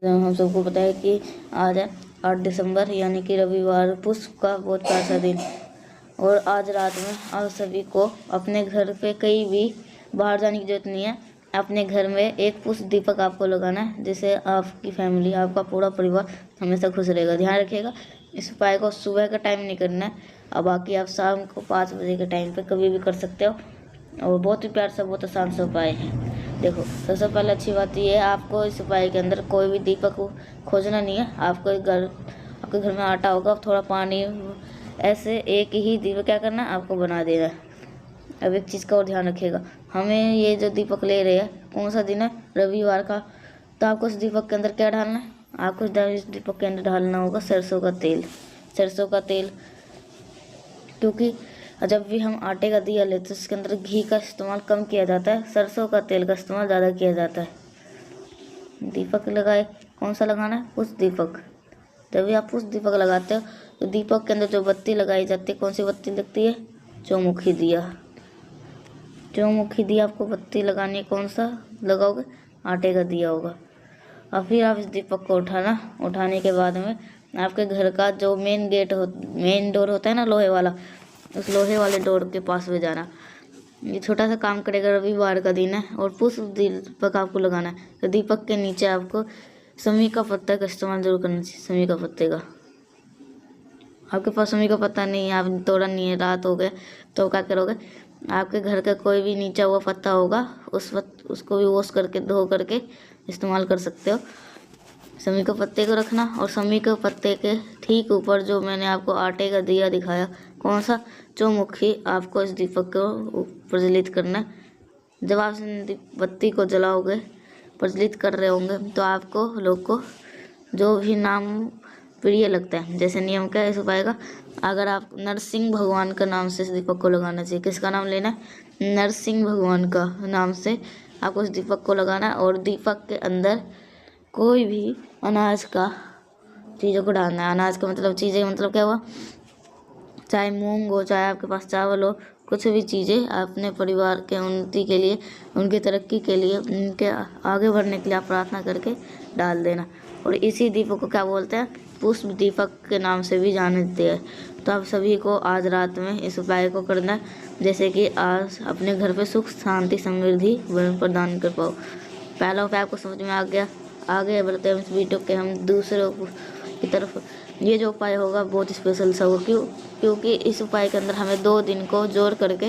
हम सबको पता है कि आज है 8 दिसंबर यानी कि रविवार, पुष्प का बहुत प्यारा दिन। और आज रात में आप सभी को अपने घर पे कहीं भी बाहर जाने की जरूरत नहीं है। अपने घर में एक पुष्प दीपक आपको लगाना है, जिससे आपकी फैमिली, आपका पूरा परिवार हमेशा खुश रहेगा। ध्यान रखिएगा, इस उपाय को सुबह का टाइम नहीं करना है, और बाकी आप शाम को 5 बजे के टाइम पे कभी भी कर सकते हो। और बहुत ही प्यार सा, बहुत आसान सा उपाय है। देखो, सबसे पहले अच्छी बात यह है, आपको इस उपाय के अंदर कोई भी दीपक खोजना नहीं है। आपके घर में आटा होगा, थोड़ा पानी, ऐसे एक ही दीपक क्या करना है, आपको बना देना है। अब एक चीज़ का और ध्यान रखिएगा, हमें ये जो दीपक ले रहे हैं, कौन सा दिन है, रविवार का। तो आपको इस दीपक के अंदर क्या डालना है, आपको इस दीपक के अंदर डालना होगा सरसों का तेल। सरसों का तेल, क्योंकि जब भी हम आटे का दिया लेते हैं उसके अंदर घी का इस्तेमाल कम किया जाता है, सरसों का तेल का इस्तेमाल ज़्यादा किया जाता है। दीपक लगाए, कौन सा लगाना है, उस दीपक। जब भी आप उस दीपक लगाते हो तो दीपक के अंदर जो बत्ती लगाई जाती है, कौन सी बत्ती लगती है, चौमुखी दिया। चौमुखी दिया आपको बत्ती लगानी है, कौन सा लगाओगे, आटे का दिया होगा। और फिर आप इस दीपक को उठाने के बाद में आपके घर का जो मेन डोर होता है ना, लोहे वाला, उस लोहे वाले डोर के पास में जाना। ये छोटा सा काम करेगा, रविवार का दिन है और पुष्प दीपक आपको लगाना है। तो दीपक के नीचे आपको समी का पत्ता का इस्तेमाल जरूर करना चाहिए। समी का पत्ते का, आपके पास समी का पत्ता नहीं है, आप तोड़ा नहीं है, रात हो गए, तो क्या करोगे, आपके घर का कोई भी नीचा हुआ पत्ता होगा, उसको भी वॉश करके धो करके इस्तेमाल कर सकते हो। समी के पत्ते को रखना, और समी के पत्ते के ठीक ऊपर जो मैंने आपको आटे का दिया दिखाया, कौन सा, चौमुखी, आपको इस दीपक को प्रज्वलित करना है। जब आप इस बत्ती को जलाओगे, प्रज्वलित कर रहे होंगे, तो आपको लोग को जो भी नाम प्रिय लगता है, जैसे नियम क्या है इस उपाय का, अगर आप नरसिंह भगवान का नाम से इस दीपक को लगाना चाहिए। किसका नाम लेना है, नरसिंह भगवान का नाम से आपको इस दीपक को लगाना है। और दीपक के अंदर कोई भी अनाज का चीज़ों को डालना है। अनाज का मतलब, चीज़ें मतलब क्या हुआ, चाहे मूंग हो, चाहे आपके पास चावल हो, कुछ भी चीज़ें अपने परिवार के उन्नति के लिए, उनकी तरक्की के लिए, उनके आगे बढ़ने के लिए आप प्रार्थना करके डाल देना। और इसी दीपक को क्या बोलते हैं, पुष्प दीपक के नाम से भी जानते हैं। तो आप सभी को आज रात में इस उपाय को करना है, जैसे कि आज अपने घर पे सुख शांति समृद्धि प्रदान कर पाओ। पहला उपाय आपको समझ में आ गया। आगे बढ़ते हैं इस वीडियो के हम दूसरे की तरफ। ये जो उपाय होगा बहुत स्पेशल सा होगा, क्योंकि इस उपाय के अंदर हमें 2 दिन को जोड़ करके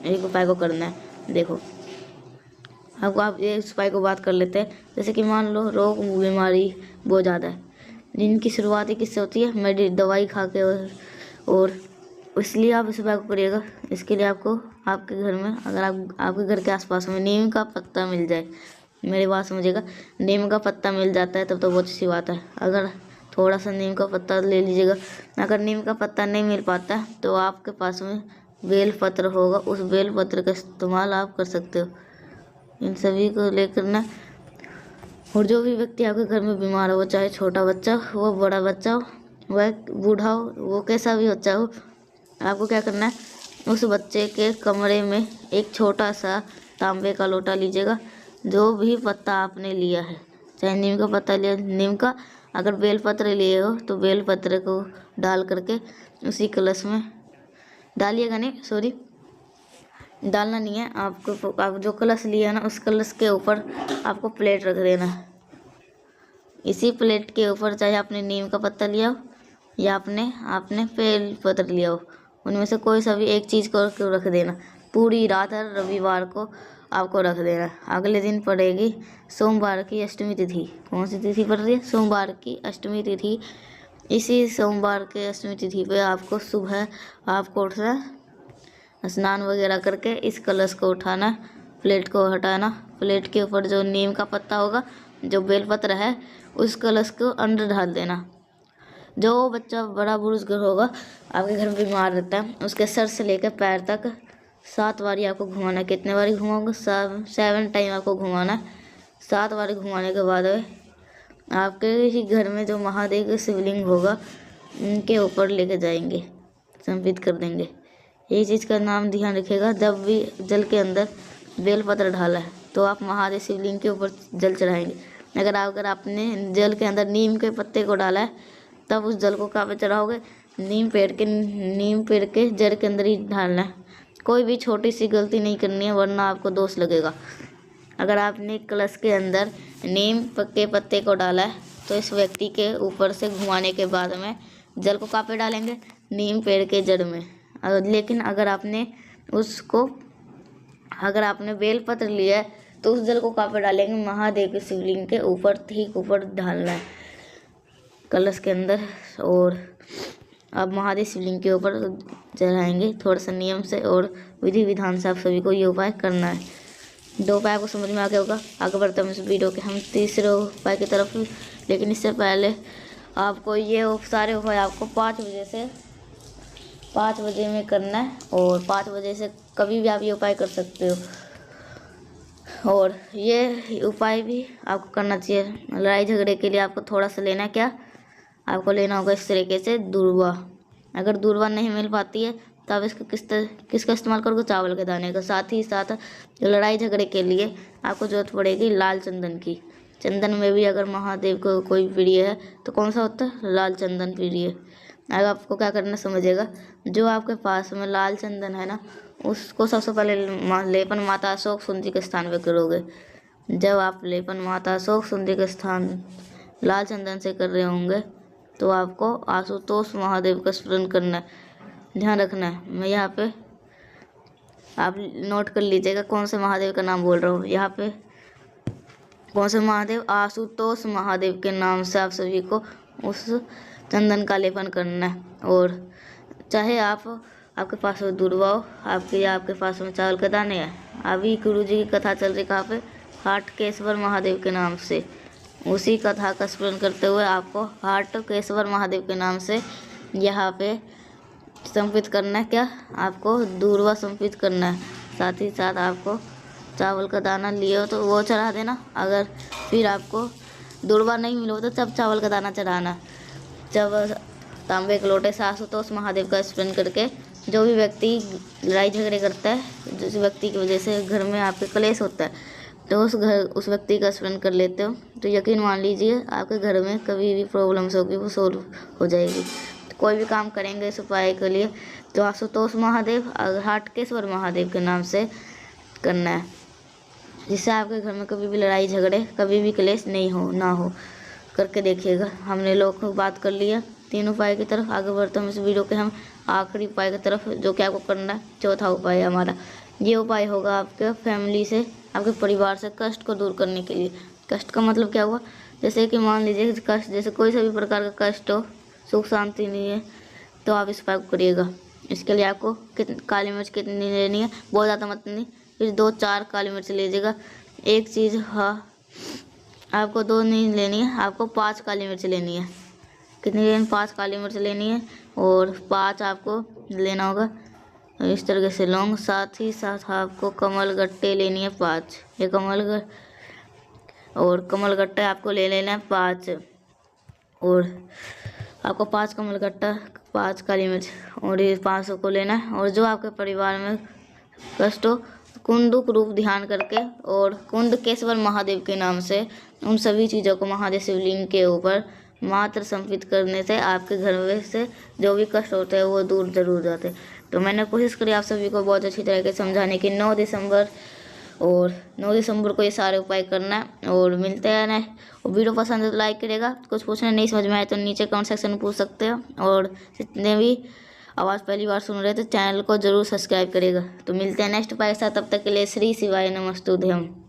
एक उपाय को करना है। देखो, आपको आप ये इस उपाय को बात कर लेते हैं। जैसे कि मान लो रोग बीमारी बहुत ज़्यादा है, जिनकी शुरुआत ही किससे होती है, दवाई खा के, और इसलिए आप इस उपाय को करिएगा। इसके लिए आपको आपके घर में, अगर आपके घर के आसपास में नीम का पत्ता मिल जाए, मेरी बात समझिएगा, नीम का पत्ता मिल जाता है तब तो बहुत अच्छी बात है। अगर थोड़ा सा नीम का पत्ता ले लीजिएगा। अगर नीम का पत्ता नहीं मिल पाता है तो आपके पास में बेल पत्र होगा, उस बेल पत्र का इस्तेमाल आप कर सकते हो। इन सभी को लेकर ना, और जो भी व्यक्ति आपके घर में बीमार हो, चाहे छोटा बच्चा हो, बड़ा बच्चा हो, वह बूढ़ा हो, वो कैसा भी बच्चा हो, आपको क्या करना है, उस बच्चे के कमरे में एक छोटा सा तांबे का लोटा लीजिएगा। जो भी पत्ता आपने लिया है, चाहे नीम का पत्ता लिया, नीम का, अगर बेलपत्र लिए हो तो बेलपत्र को डाल करके उसी कलश में डालिएगा, नहीं सॉरी, डालना नहीं है आपको। आप जो कलश लिया है ना, उस कलश के ऊपर आपको प्लेट रख देना है। इसी प्लेट के ऊपर चाहे आपने नीम का पत्ता लिया हो या आपने बेलपत्र लिया हो, उनमें से कोई सा भी एक चीज़ को रख देना। पूरी रात हर रविवार को आपको रख देना। अगले दिन पड़ेगी सोमवार की अष्टमी तिथि। कौन सी तिथि पड़ रही है, सोमवार की अष्टमी तिथि। इसी सोमवार के अष्टमी तिथि पे आपको सुबह आपको उठना, स्नान वगैरह करके इस कलश को उठाना, प्लेट को हटाना, प्लेट के ऊपर जो नीम का पत्ता होगा, जो बेलपत्र है, उस कलश को अंदर डाल देना। जो बच्चा बड़ा बुजुर्ग होगा आपके घर में बीमार रहता है, उसके सर से लेकर पैर तक 7 बारी आपको घुमाना है। कितने बारी घुमाओगे, 7 टाइम आपको घुमाना है। 7 बारी घुमाने के बाद आपके ही घर में जो महादेव का शिवलिंग होगा, उनके ऊपर लेके जाएंगे, समर्पित कर देंगे। यही चीज़ का नाम ध्यान रखिएगा। जब भी जल के अंदर बेलपत्र ढाला है तो आप महादेव शिवलिंग के ऊपर जल चढ़ाएंगे। अगर आपने जल के अंदर नीम के पत्ते को डाला है तब उस जल को कहाँ पे चढ़ाओगे? नीम पेड़ के जड़ के अंदर ही डालना है। कोई भी छोटी सी गलती नहीं करनी है वरना आपको दोष लगेगा। अगर आपने कलश के अंदर नीम के पत्ते को डाला है तो इस व्यक्ति के ऊपर से घुमाने के बाद में जल को कहाँ पे डालेंगे? नीम पेड़ के जड़ में। लेकिन अगर आपने बेलपत्र लिया है तो उस जल को कहाँ पे डालेंगे? महादेव के शिवलिंग के ऊपर, ठीक ऊपर डालना है कलश के अंदर। और अब महादेव शिवलिंग के ऊपर चढ़ाएंगे थोड़ा सा नियम से और विधि विधान से। आप सभी को ये उपाय करना है। 2 उपाय आपको समझ में आ गया होगा। आगे बढ़ते हैं इस वीडियो के हम तीसरे उपाय की तरफ। लेकिन इससे पहले आपको ये सारे उपाय आपको 5 बजे में करना है और 5 बजे से कभी भी आप ये उपाय कर सकते हो। और ये उपाय भी आपको करना चाहिए। लड़ाई झगड़े के लिए आपको थोड़ा सा लेना है, क्या आपको लेना होगा इस तरीके से दूर्वा। अगर दूर्वा नहीं मिल पाती है तब इसका किसका इस्तेमाल करोगे? चावल के दाने का। साथ ही साथ लड़ाई झगड़े के लिए आपको जरूरत पड़ेगी लाल चंदन की। चंदन में भी अगर महादेव को कोई प्रिय है तो कौन सा होता है? लाल चंदन प्रिय। अब आपको क्या करना समझिएगा। जो आपके पास में लाल चंदन है ना, उसको सबसे पहले लेपन माता अशोक सुंदरी के स्थान पे करोगे। जब आप लेपन माता अशोक सुंदरी के स्थान लाल चंदन से कर रहे होंगे तो आपको आशुतोष महादेव का स्मरण करना है। ध्यान रखना है, मैं यहाँ पे आप नोट कर लीजिएगा कौन से महादेव का नाम बोल रहा हूँ। यहाँ पे कौन से महादेव? आशुतोष महादेव के नाम से आप सभी को उस चंदन का लेपन करना है। और चाहे आपके पास में दूर्वा हो, आपके पास में चावल के दाने हैं। अभी गुरु जी की कथा चल रही कहाँ पे? हाटकेश्वर महादेव के नाम से। उसी कथा का स्मरण करते हुए आपको हाटकेश्वर महादेव के नाम से यहाँ पे समर्पित करना है। क्या आपको? दूर्वा समर्पित करना है। साथ ही साथ आपको चावल का दाना लिए हो तो वो चढ़ा देना। अगर फिर आपको दूर्वा नहीं मिलो तो तब चावल का दाना चढ़ाना। जब तांबे के लोटे से आशुतोष महादेव का स्मरण करके जो भी व्यक्ति लड़ाई झगड़े करता है, जिस व्यक्ति की वजह से घर में आपके क्लेश होता है, तो उस व्यक्ति का स्मरण कर लेते हो तो यकीन मान लीजिए आपके घर में कभी भी प्रॉब्लम्स होगी वो सोल्व हो जाएगी। तो कोई भी काम करेंगे इस उपाय के लिए तो आशुतोष महादेव और हाटकेश्वर महादेव के नाम से करना है, जिससे आपके घर में कभी भी लड़ाई झगड़े, कभी भी क्लेश ना हो। करके देखिएगा। हमने लोग बात कर लिया 3 उपाय की तरफ। आगे बढ़ते हम इस वीडियो के हम आखिरी उपाय की तरफ, जो कि आपको करना है। चौथा उपाय है हमारा। ये उपाय होगा आपके फैमिली से, आपके परिवार से कष्ट को दूर करने के लिए। कष्ट का मतलब क्या हुआ? जैसे कि मान लीजिए कष्ट, जैसे कोई सा भी प्रकार का कष्ट हो, सुख शांति नहीं है, तो आप इस उपाय को करिएगा। इसके लिए आपको काली मिर्च कितनी लेनी है? बहुत ज़्यादा मत नहीं, फिर 2-4 काली मिर्च लीजिएगा। एक चीज़ आपको 2 नहीं लेनी है, आपको 5 काली मिर्च लेनी है। कितनी लेनी? 5 काली मिर्च लेनी है और 5 आपको लेना होगा इस तरीके से लौंग। साथ ही साथ आपको कमल गट्टे लेनी है 5। ये कमल गट्टे आपको ले लेना है 5। और आपको 5 कमल गट्टा, 5 काली मिर्च और ये 500 को लेना है। और जो आपके परिवार में कष्ट हो, कुंदुक रूप ध्यान करके और कुंदकेश्वर महादेव के नाम से उन सभी चीज़ों को महादेव शिवलिंग के ऊपर मात्र समर्पित करने से आपके घर में से जो भी कष्ट होते हैं वो दूर जरूर जाते हैं। तो मैंने कोशिश करी आप सभी को बहुत अच्छी तरह से समझाने की। 9 दिसंबर को ये सारे उपाय करना है। और मिलते हैं ना। और वीडियो पसंद है तो लाइक करेगा। कुछ पूछना नहीं समझ में आए तो नीचे कमेंट सेक्शन में पूछ सकते हो। और जितने भी आवाज़ पहली बार सुन रहे तो चैनल को जरूर सब्सक्राइब करेगा। तो मिलते हैं नेक्स्ट उपाय के साथ। तब तक के लिए श्री शिवाय नमस्तुभ्यम।